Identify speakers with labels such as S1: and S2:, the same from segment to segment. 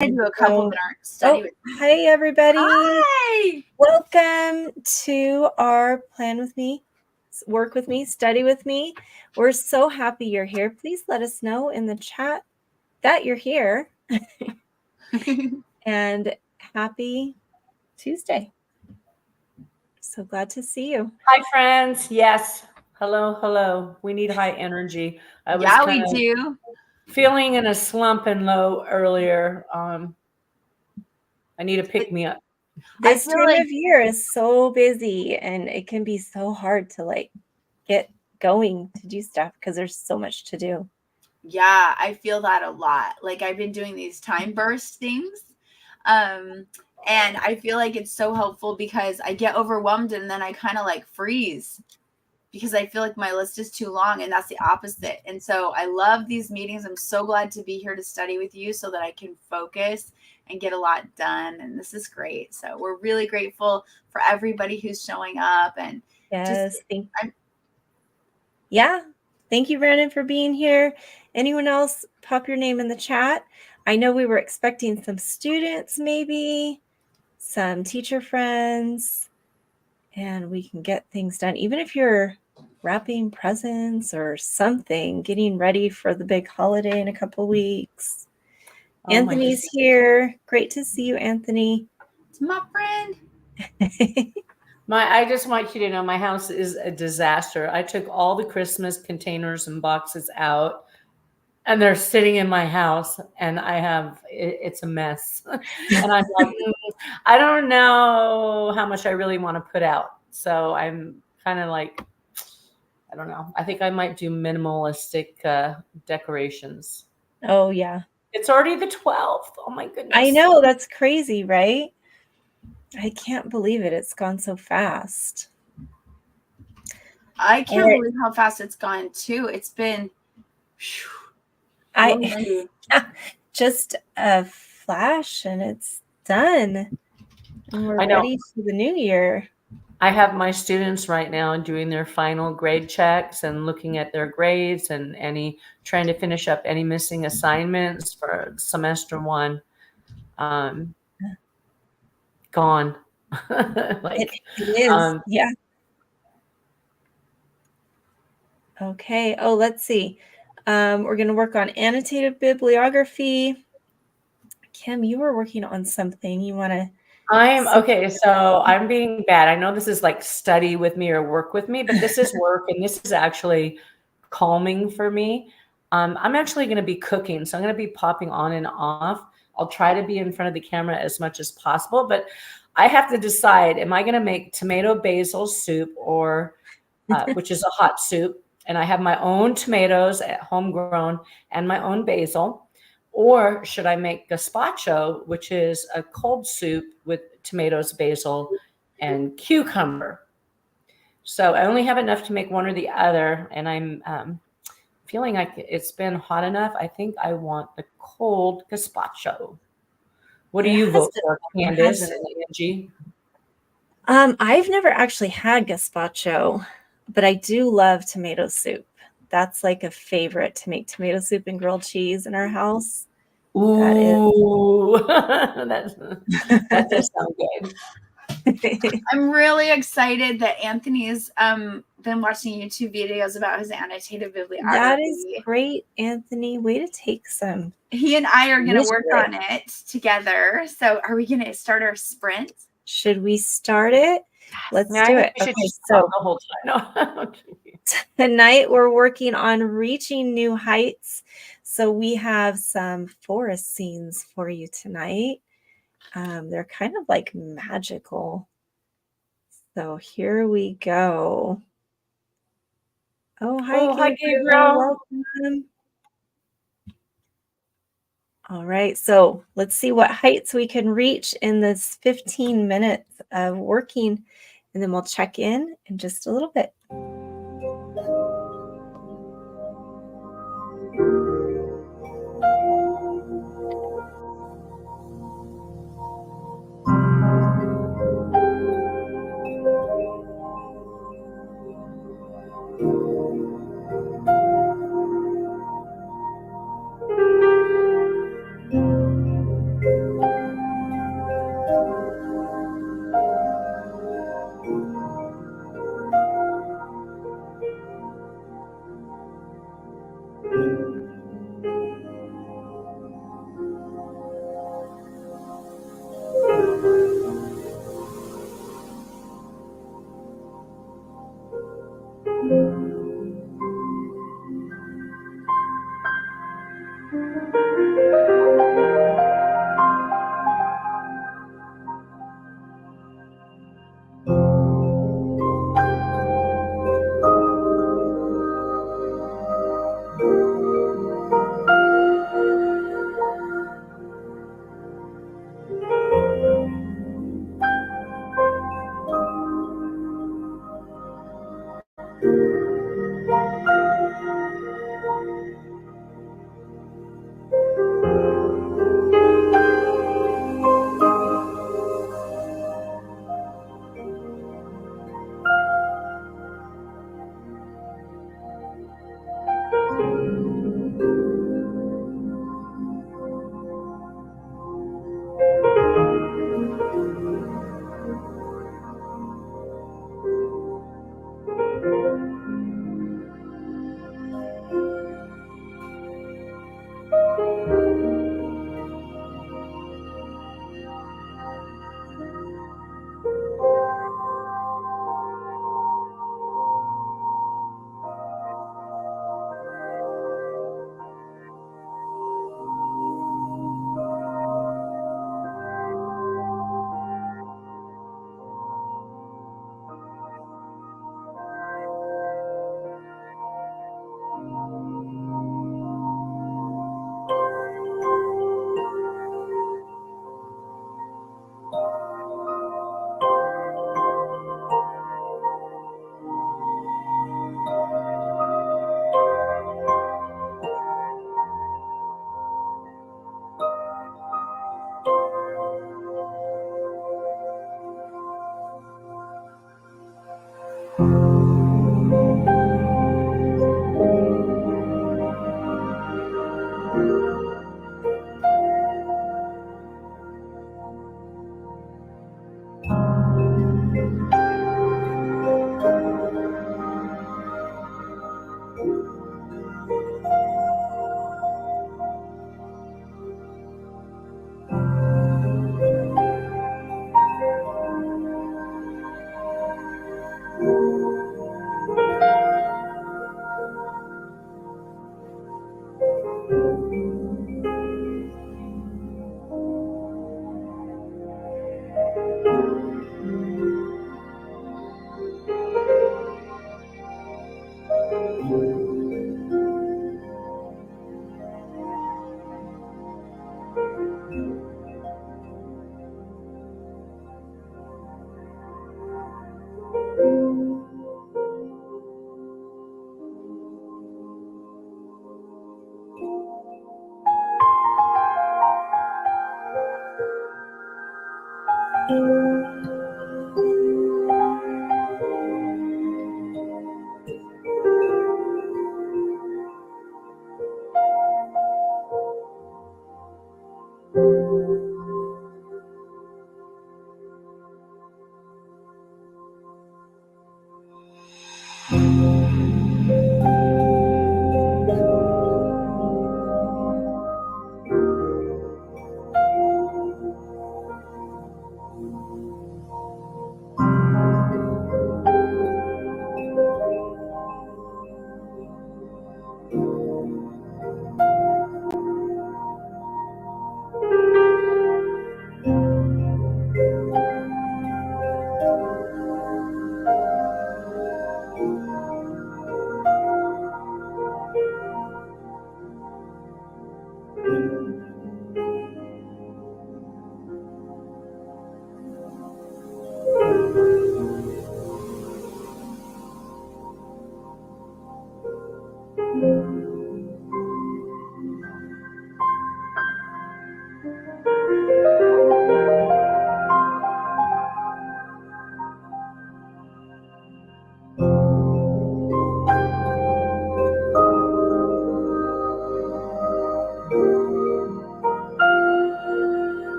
S1: I do a couple that aren't study with me.
S2: Hi, everybody.
S1: Hi.
S2: Welcome to our Plan With Me, Work With Me, Study With Me. We're so happy you're here. Please let us know in the chat that you're here. And happy Tuesday. So glad to see you.
S3: Hi, friends. Yes. Hello. We need high energy. I was
S1: we do.
S3: Feeling in a slump and low earlier. I need to pick me up.
S2: This time of year is so busy, and it can be so hard to get going to do stuff because there's so much to do.
S1: Yeah, I feel that a lot. Like I've been doing these time burst things. And I feel like it's so helpful because I get overwhelmed and then I kind of freeze because I feel like my list is too long, and that's the opposite. And so I love these meetings. I'm so glad to be here to study with you so that I can focus and get a lot done. And this is great. So we're really grateful for everybody who's showing up. And
S2: yes, thank you, Brandon, for being here. Anyone else, pop your name in the chat. I know we were expecting some students, maybe some teacher friends, and we can get things done. Even if you're wrapping presents or something, getting ready for the big holiday in a couple weeks. Oh, Anthony's here. Great to see you, Anthony.
S1: It's my friend.
S3: I just want you to know my house is a disaster. I took all the Christmas containers and boxes out, and they're sitting in my house, and it's a mess. And I'm like, I don't know how much I really want to put out. So I'm kind of like, I don't know. I think I might do minimalistic decorations.
S2: Oh, yeah.
S3: It's already the 12th. Oh, my goodness.
S2: I know. That's crazy, right? I can't believe it. It's gone so fast.
S1: I can't believe how fast it's gone, too. It's been...
S2: just a flash and it's done. And we're ready for the new year.
S3: I have my students right now doing their final grade checks and looking at their grades and trying to finish up any missing assignments for semester one. Gone.
S2: It is. Yeah. Okay. Oh, let's see. We're going to work on annotated bibliography. Kim, you were working on something. You want to...
S3: So I'm being bad. I know this is like study with me or work with me, but this is work, and this is actually calming for me. I'm actually going to be cooking, so I'm going to be popping on and off. I'll try to be in front of the camera as much as possible, but I have to decide, am I going to make tomato basil soup or which is a hot soup, and I have my own tomatoes at homegrown and my own basil. Or should I make gazpacho, which is a cold soup with tomatoes, basil, and cucumber? So I only have enough to make one or the other, and I'm feeling like it's been hot enough. I think I want the cold gazpacho. What do you vote for, Candace and Angie?
S2: I've never actually had gazpacho, but I do love tomato soup. That's like a favorite, to make tomato soup and grilled cheese in our house.
S3: Ooh, that does sound good.
S1: I'm really excited that Anthony's been watching YouTube videos about his annotated bibliography.
S2: That is great, Anthony. Way to take some.
S1: He and I are going to work on it together. So are we going to start our sprint?
S2: Should we start it? Let's do it.
S3: Okay, so the whole time.
S2: Tonight we're working on reaching new heights. So we have some forest scenes for you tonight. They're kind of like magical. So here we go. Oh, hi, Gabriel. Welcome. All right, so let's see what heights we can reach in this 15 minutes of working, and then we'll check in just a little bit.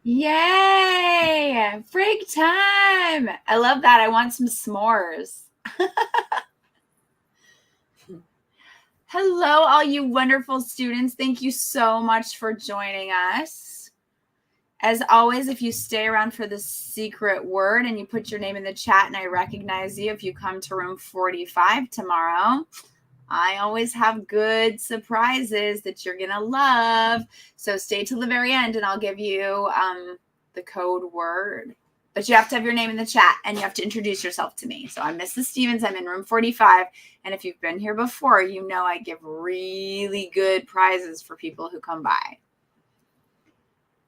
S1: Yay! Break time! I love that. I want some s'mores. Hello, all you wonderful students. Thank you so much for joining us. As always, if you stay around for the secret word and you put your name in the chat and I recognize you, if you come to room 45 tomorrow, I always have good surprises that you're going to love. So stay till the very end and I'll give you the code word. But you have to have your name in the chat and you have to introduce yourself to me. So I'm Mrs. Stevens. I'm in room 45. And if you've been here before, you know I give really good prizes for people who come by.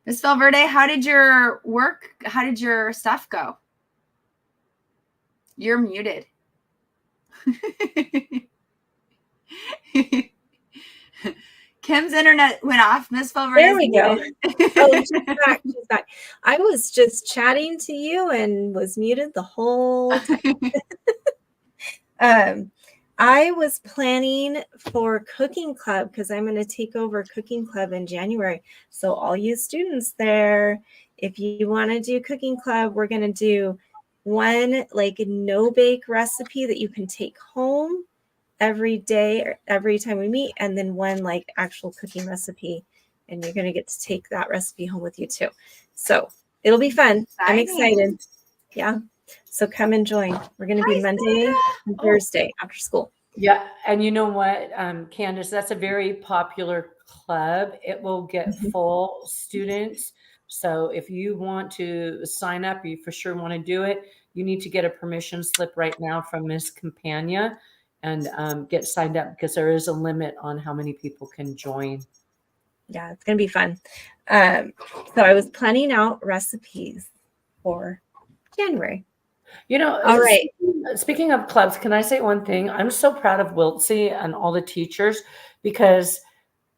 S1: Ms. Valverde, how did your stuff go? You're muted. Kim's internet went off. Miss Valverde.
S2: There we go. Oh, she's back. She's back. I was just chatting to you and was muted the whole time. I was planning for cooking club because I'm going to take over cooking club in January. So all you students there, if you want to do cooking club, we're going to do one like no bake recipe that you can take home every day or every time we meet, and then one like actual cooking recipe, and you're going to get to take that recipe home with you too. So it'll be fun. I'm excited. Yeah. So come and join. We're going to be Monday and Thursday after school.
S3: Yeah. And you know what, Candace, that's a very popular club. It will get full students. So if you want to sign up, you for sure want to do it. You need to get a permission slip right now from Miss Campagna and get signed up because there is a limit on how many people can join.
S2: Yeah, it's going to be fun. So I was planning out recipes for January.
S3: You know,
S2: all right.
S3: Speaking of clubs, can I say one thing? I'm so proud of Wiltsey and all the teachers because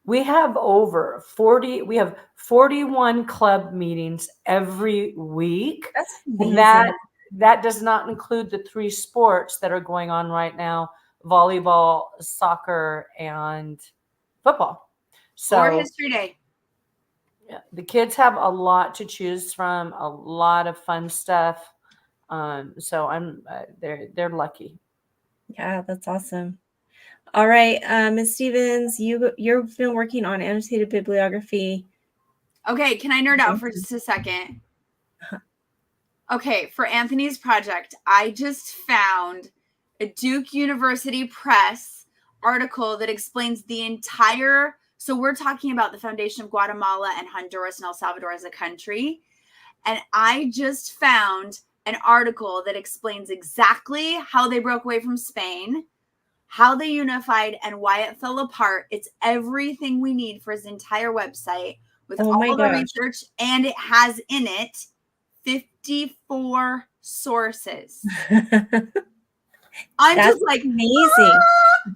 S3: we have 41 club meetings every week.
S2: That's amazing.
S3: That does not include the 3 sports that are going on right now: volleyball, soccer, and football. So
S1: or History Day.
S3: Yeah, the kids have a lot to choose from, a lot of fun stuff. So they're lucky.
S2: Yeah, that's awesome. All right, Ms. Stevens, you've been working on annotated bibliography.
S1: Okay, can I nerd out for just a second? Okay, for Anthony's project, I just found a Duke University Press article that explains the entire. So we're talking about the foundation of Guatemala and Honduras and El Salvador as a country. And I just found an article that explains exactly how they broke away from Spain, how they unified, and why it fell apart. It's everything we need for his entire website with
S2: Oh my
S1: all the
S2: gosh.
S1: research, and it has in it 54 sources. I'm
S2: That's
S1: just like
S2: amazing.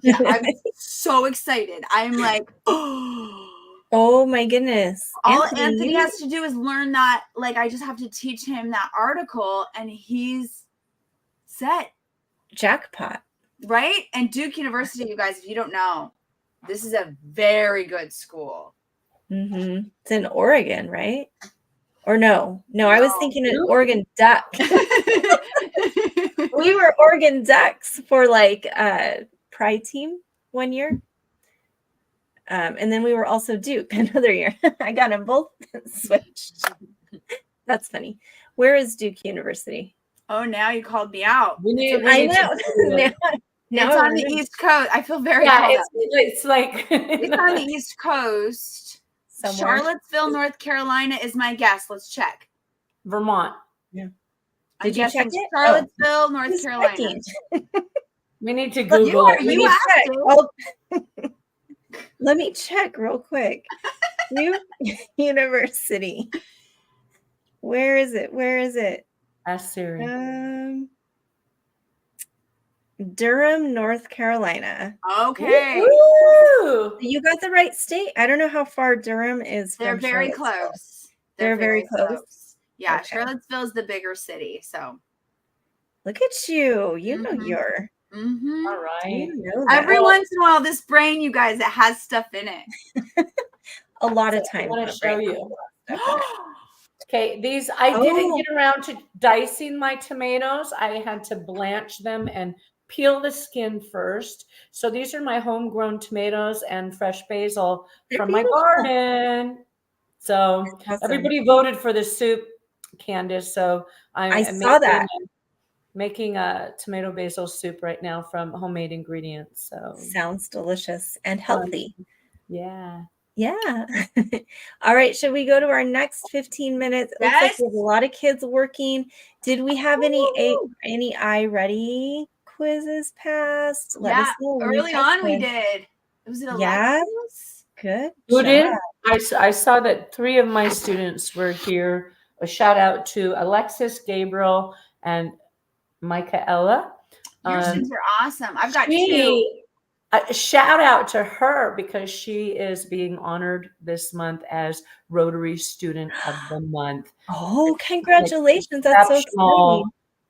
S1: Yeah, I'm so excited. I'm like,
S2: Oh my goodness.
S1: all Anthony has to do is learn that. Like, I just have to teach him that article, and he's set.
S2: Jackpot.
S1: Right? And Duke University, you guys, if you don't know, this is a very good school.
S2: Mm-hmm. It's in Oregon, right? Or no, I was thinking an Oregon Duck. We were Oregon Ducks for like Pride team one year. And then we were also Duke another year. I got them both switched. That's funny. Where is Duke University?
S1: Oh, now you called me out.
S2: I know.
S1: It's on the East Coast. I feel very
S3: it's like
S1: it's on the East Coast.
S2: Somewhere.
S1: Charlottesville, North Carolina is my guess. Let's check.
S3: Vermont.
S2: Yeah.
S1: Did you check it? Charlottesville, North Carolina.
S3: We need to Google
S2: it. Let me check real quick. New University. Where is it?
S3: Ask Siri.
S2: Durham, North Carolina.
S1: Okay.
S2: Woo! You got the right state. I don't know how far Durham is.
S1: They're very close.
S2: They're very close.
S1: Yeah,
S2: okay.
S1: Charlottesville is the bigger city. So
S2: look at you. You know you're.
S1: Mm-hmm.
S3: All right.
S1: Every once in a while, this brain, you guys, it has stuff in it.
S2: A lot of times.
S3: I want to show you. Okay, these I didn't get around to dicing my tomatoes. I had to blanch them and peel the skin first. So these are my homegrown tomatoes and fresh basil from my garden. So everybody voted for the soup, Candace. So
S2: I saw that.
S3: Making a tomato basil soup right now from homemade ingredients. So
S2: sounds delicious and healthy.
S3: Yeah.
S2: All right. Should we go to our next 15 minutes? It looks like we have a lot of kids working. Did we have any iReady quizzes passed? Let us know.
S1: Early on we did. Was it Alexis?
S2: Yeah. Good.
S3: Who did? I saw that 3 of my students were here. A shout out to Alexis, Gabriel, and Michaela.
S1: Your students are awesome. I've got 2.
S3: A shout out to her because she is being honored this month as Rotary Student of the Month.
S2: Oh, congratulations. That's so exciting.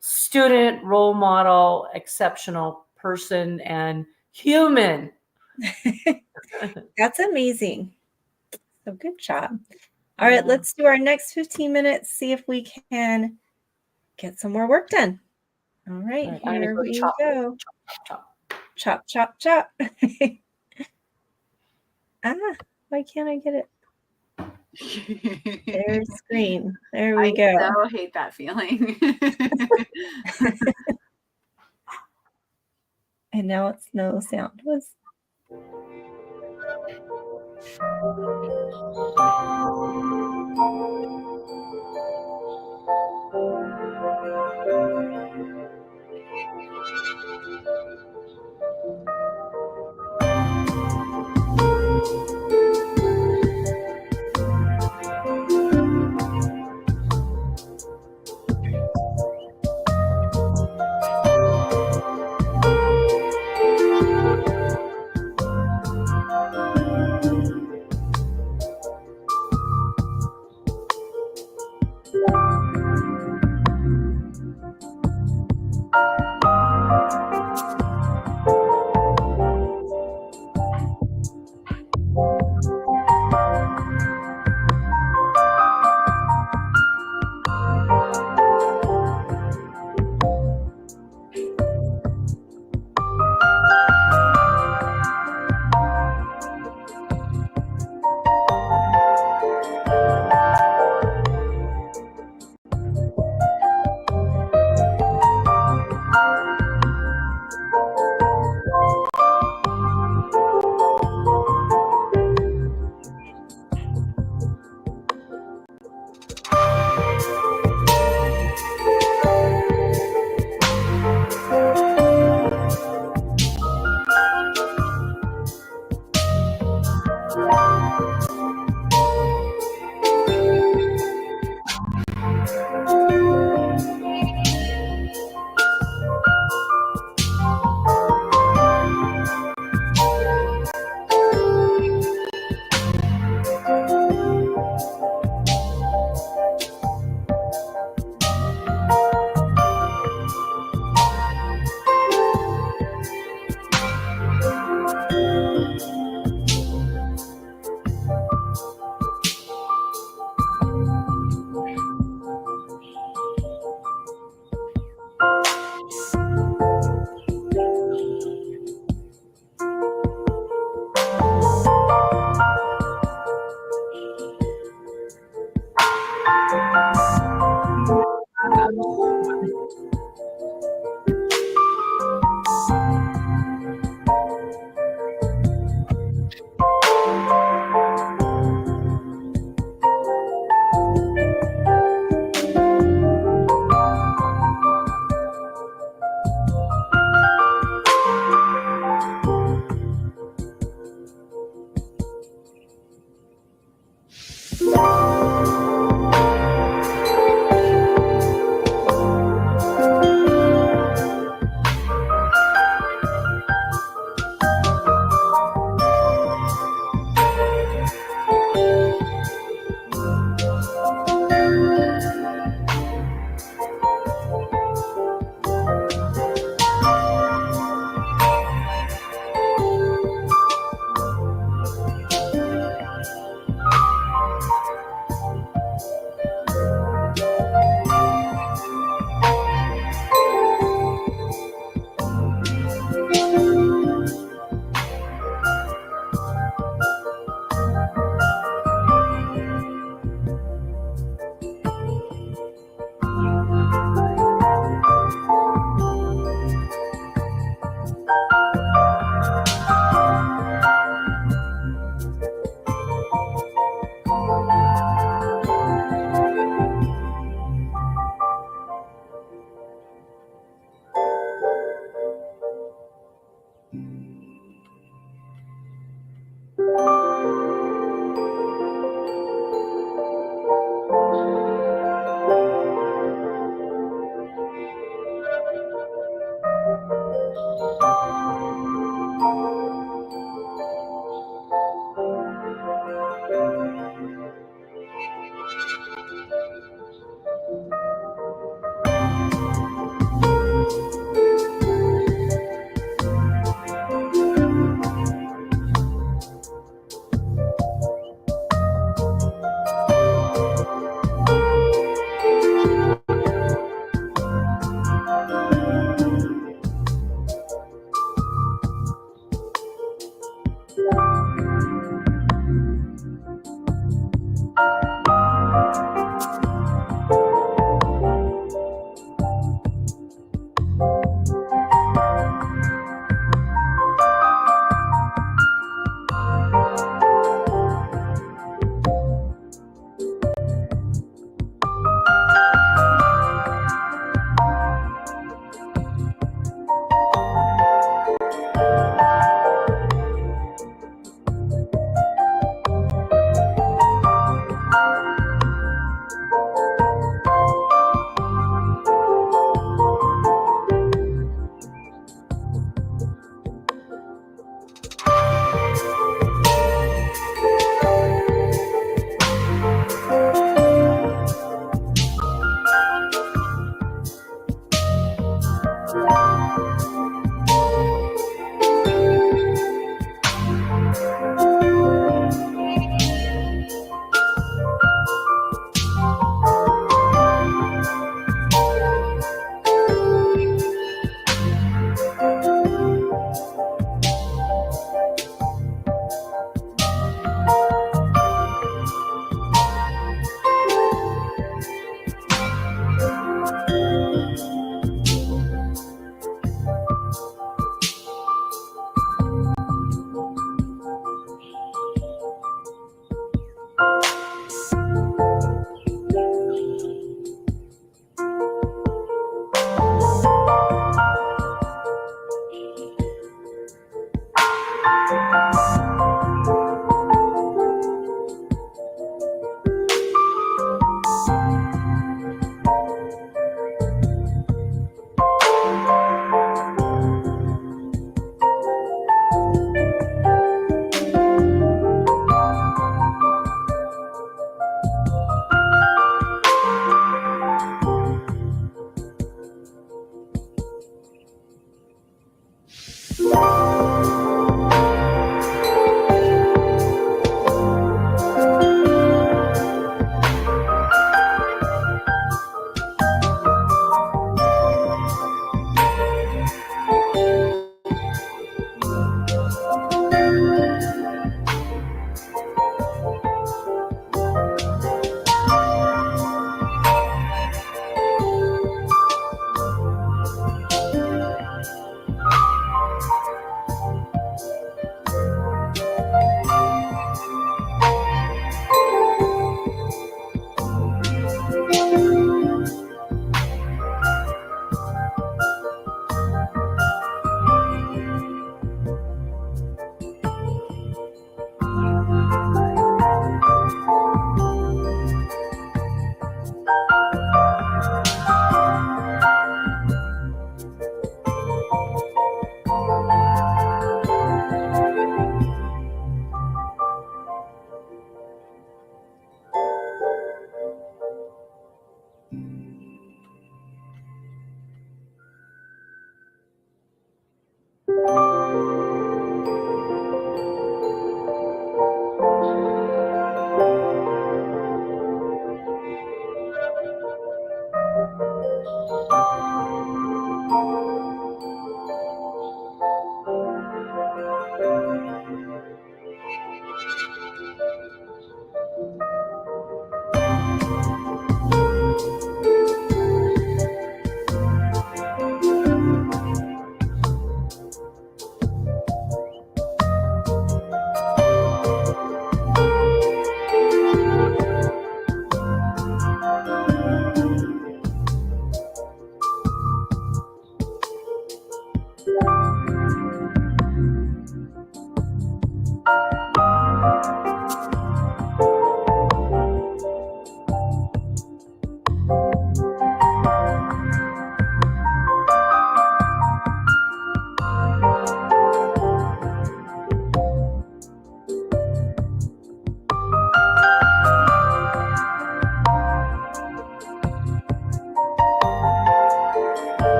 S3: Student, role model, exceptional person, and human.
S2: That's amazing. So good job. All right, let's do our next 15 minutes, see if we can get some more work done. All right, here we go. Chop, chop, chop. Why can't I get it? There's screen. There we go.
S1: I so hate that feeling.
S2: And now it's no sound.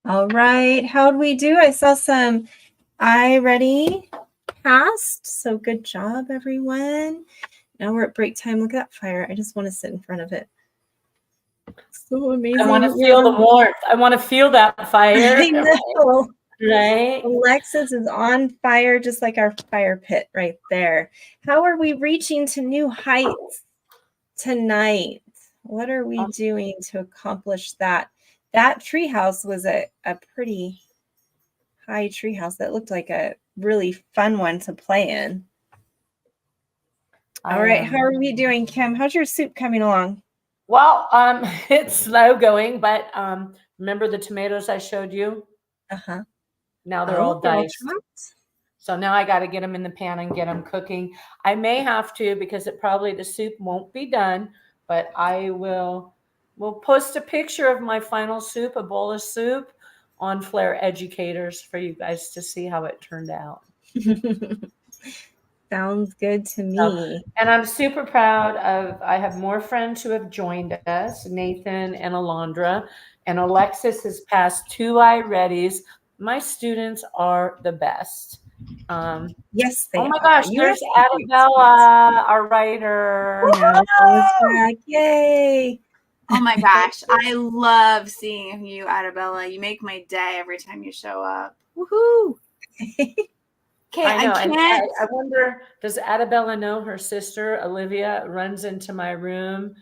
S2: All right. How'd we do? I saw some I ready passed. So good job, everyone. Now we're at break time. Look at that fire. I just want to sit in front of it. So amazing.
S3: I want to feel the warmth. I want to feel that fire.
S2: I know.
S3: Right?
S2: Alexis is on fire, just like our fire pit right there. How are we reaching to new heights tonight? What are we doing to accomplish that? That treehouse was a pretty high treehouse. That looked like a really fun one to play in. All right, how are we doing, Kim? How's your soup coming along?
S3: Well, it's slow going, but remember the tomatoes I showed you?
S2: Uh-huh.
S3: Now they're all diced.
S2: chopped?
S3: So now I got to get them in the pan and get them cooking. I may have to because the soup won't be done, but we'll post a picture of my final soup, a bowl of soup, on Flair Educators for you guys to see how it turned out.
S2: Sounds good to me.
S3: And I'm super proud I have more friends who have joined us, Nathan and Alondra, and Alexis has passed 2 iReadies. My students are the best.
S2: Yes, they
S3: oh my
S2: are.
S3: gosh, there's Adabella, our writer.
S2: Back. Yay.
S1: Oh my gosh, I love seeing you, Adabella. You make my day every time you show up. Woohoo! Okay,
S3: I know.
S1: can't.
S3: I wonder, does Adabella know her sister Olivia runs into my room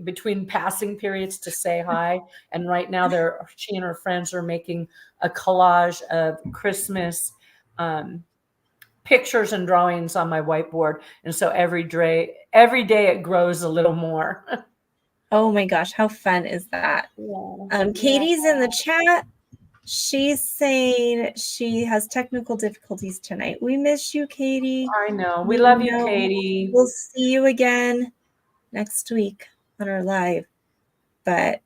S3: between passing periods to say hi? And right now, she and her friends are making a collage of Christmas pictures and drawings on my whiteboard, and so every day it grows a little more.
S2: Oh my gosh, how fun is that?
S3: Yeah.
S2: Katie's in the chat. She's saying she has technical difficulties tonight. We miss you, Katie.
S3: I know. We love you,
S2: know.
S3: Katie.
S2: We'll see you again next week on our live, but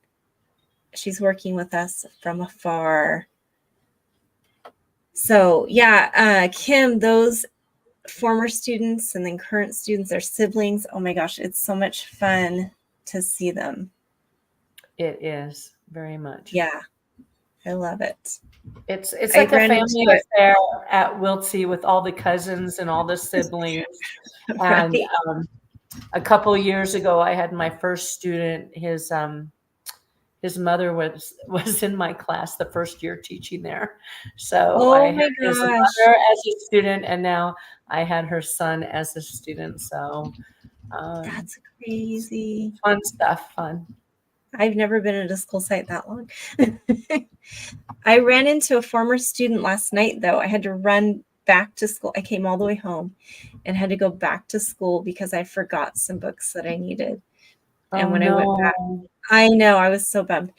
S2: she's working with us from afar. So yeah, Kim, those former students and then current students, their siblings, oh my gosh, it's so much fun to see them.
S3: It is very much.
S2: Yeah, I love it.
S3: It's like a family affair at Wiltsey with all the cousins and all the siblings.
S2: Right.
S3: And a couple of years ago, I had my first student. His mother was in my class the first year teaching there. So I had his mother as a student, and now I had her son as a student. So
S2: that's crazy.
S3: Fun stuff. Fun.
S2: I've never been at a school site that long. I ran into a former student last night, though. I had to run back to school. I came all the way home and had to go back to school because I forgot some books that I needed. And when I went back, I know, I was so bummed.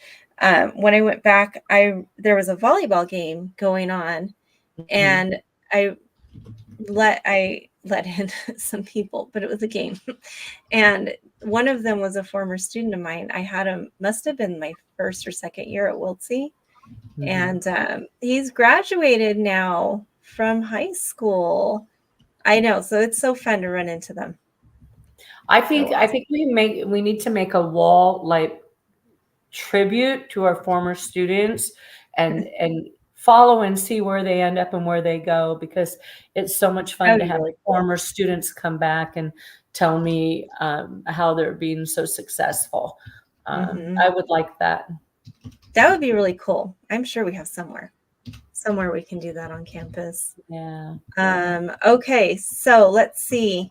S2: When I went back, there was a volleyball game going on, and I let in some people, but it was a game. And one of them was a former student of mine. I had him, must have been my first or second year at Wiltsey. And he's graduated now from high school. I know. So it's so fun to run into them.
S3: I think we need to make a wall like tribute to our former students and follow and see where they end up and where they go, because it's so much fun to have former students come back and tell me how they're being so successful. I would like that.
S2: That would be really cool. I'm sure we have somewhere we can do that on campus.
S3: Yeah.
S2: Okay, so let's see.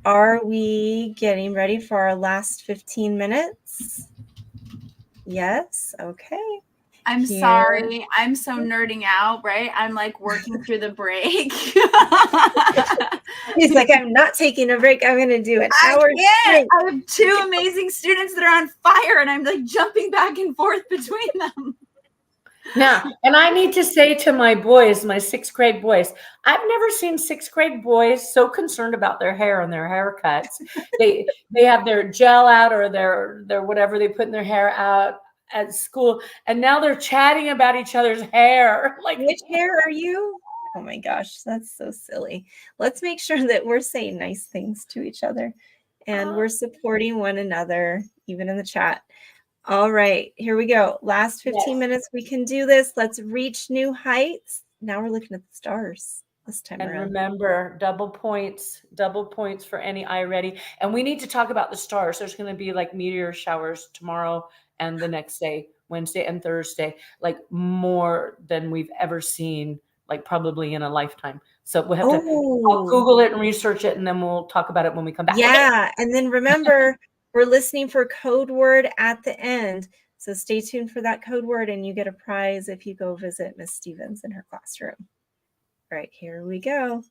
S2: Are we getting ready for our last 15 minutes? Yes. Okay.
S1: I'm sorry. I'm so nerding out, right? I'm like working through the break.
S2: He's like, I'm not taking a break. I'm going to do an hour.
S1: I have 2 amazing students that are on fire, and I'm like jumping back and forth between them.
S3: Now, and I need to say to my boys, my 6th grade boys, I've never seen 6th grade boys so concerned about their hair and their haircuts. They have their gel out or their whatever they put in their hair out at school, and now they're chatting about each other's hair. Like,
S2: which hair are you? Oh my gosh, that's so silly. Let's make sure that we're saying nice things to each other and we're supporting one another, even in the chat. All right, here we go. Last 15
S3: Yes.
S2: minutes. We can do this. Let's reach new heights. Now we're looking at the stars this time
S3: And
S2: around.
S3: remember, double points for any eye ready. And we need to talk about the stars. There's going to be like meteor showers tomorrow and the next day, Wednesday and Thursday, like more than we've ever seen, like probably in a lifetime. So we'll have to, I'll
S2: Oh,
S3: Google it and research it, and then we'll talk about it when we come back. Okay.
S2: yeah. And then remember, we're listening for code word at the end. So stay tuned for that code word, and you get a prize if you go visit Miss Stevens in her classroom. All right, here we go.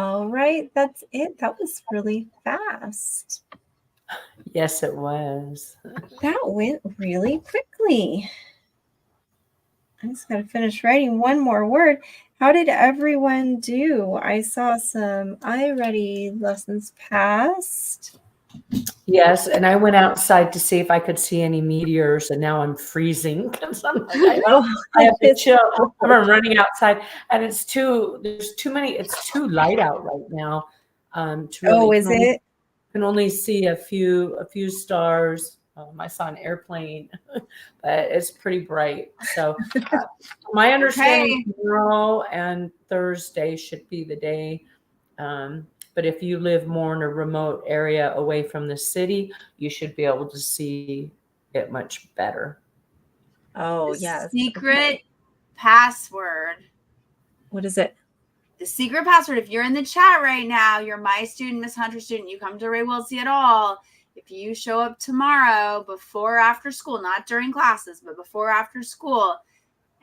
S2: All right, that's it. That was really fast.
S3: Yes, it was.
S2: That went really quickly. I just got to finish writing one more word. How did everyone do? I saw some iReady lessons passed.
S3: Yes, and I went outside to see if I could see any meteors, and now I'm freezing because I'm like, I have to chill. I'm running outside, and there's too many. It's too light out right now. To really,
S2: Is it?
S3: can only see a few stars. I saw an airplane, but it's pretty bright. So my understanding, tomorrow and Thursday should be the day. But if you live more in a remote area away from the city, you should be able to see it much better.
S2: Oh, yes.
S1: Secret password.
S2: What is it?
S1: The secret password, if you're in the chat right now, you're my student, Miss Hunter student, you come to Ray Wiltsey at all. If you show up tomorrow before or after school, not during classes, but before or after school,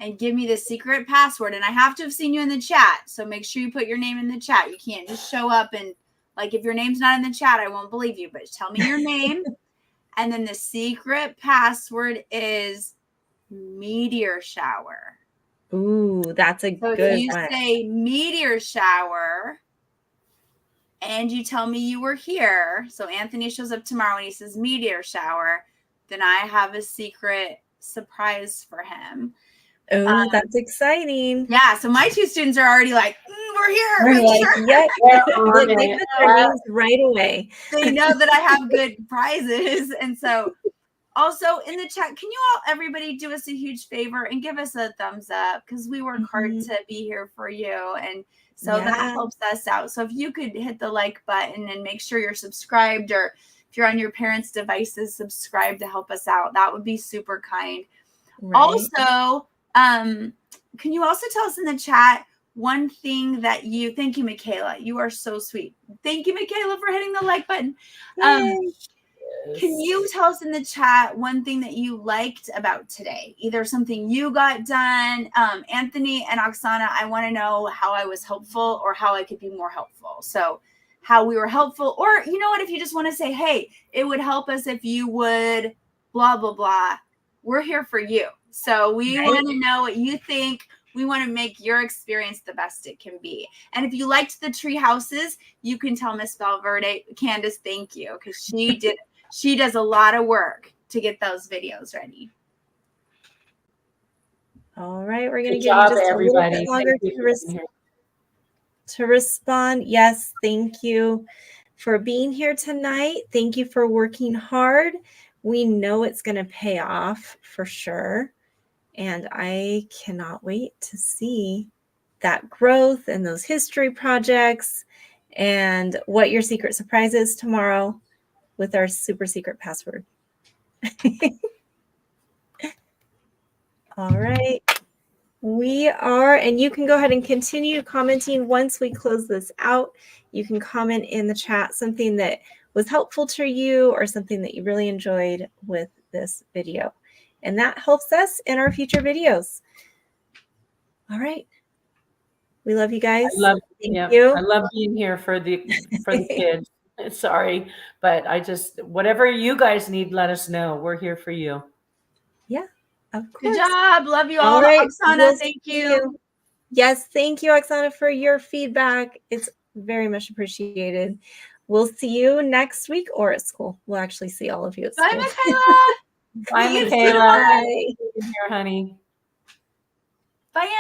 S1: and give me the secret password, and I have to have seen you in the chat, so make sure you put your name in the chat. You can't just show up and, like, if your name's not in the chat, I won't believe you, but tell me your name. And then the secret password is meteor shower.
S2: Ooh, that's a good one.
S1: If you say meteor shower and you tell me you were here, so Anthony shows up tomorrow and he says meteor shower, then I have a secret surprise for him.
S2: Oh, that's exciting.
S1: Yeah, so my two students are already like, we're here.
S2: We're like, yep. Look, they put their names right away.
S1: They know that I have good prizes. And so also in the chat, can you all, everybody, do us a huge favor and give us a thumbs up, because we work hard to be here for you. And so that helps us out. So if you could hit the like button and make sure you're subscribed, or if you're on your parents' devices, subscribe to help us out. That would be super kind. Right. Also, can you also tell us in the chat one thing that you, thank you, Michaela. You are so sweet. Thank you, Michaela, for hitting the like button. Can you tell us in the chat one thing that you liked about today? Either something you got done. Anthony and Oksana, I want to know how I was helpful or how I could be more helpful. So how we were helpful, or you know what, if you just want to say, hey, it would help us if you would blah, blah, blah. We're here for you. So we want to know what you think. We want to make your experience the best it can be. And if you liked the tree houses, you can tell Miss Valverde, Candace, thank you, because she does a lot of work to get those videos ready.
S2: All right, we're going to give you just a little bit longer to respond. Yes, thank you for being here tonight. Thank you for working hard. We know it's going to pay off for sure. And I cannot wait to see that growth and those history projects and what your secret surprise is tomorrow with our super secret password. All right. We are, and you can go ahead and continue commenting once we close this out. You can comment in the chat something that was helpful to you or something that you really enjoyed with this video. And that helps us in our future videos. All right. We love you guys. Thank you.
S3: I love being here for the kids. Sorry, but whatever you guys need, let us know. We're here for you.
S2: Yeah, of course.
S1: Good job. Love you all. Right. Oksana, thank you.
S2: Yes, thank you, Oksana, for your feedback. It's very much appreciated. We'll see you next week or at school. We'll actually see all of you at school.
S1: Bye, Michaela.
S3: Bye, Michaela. Bye. Here, honey.
S1: Bye.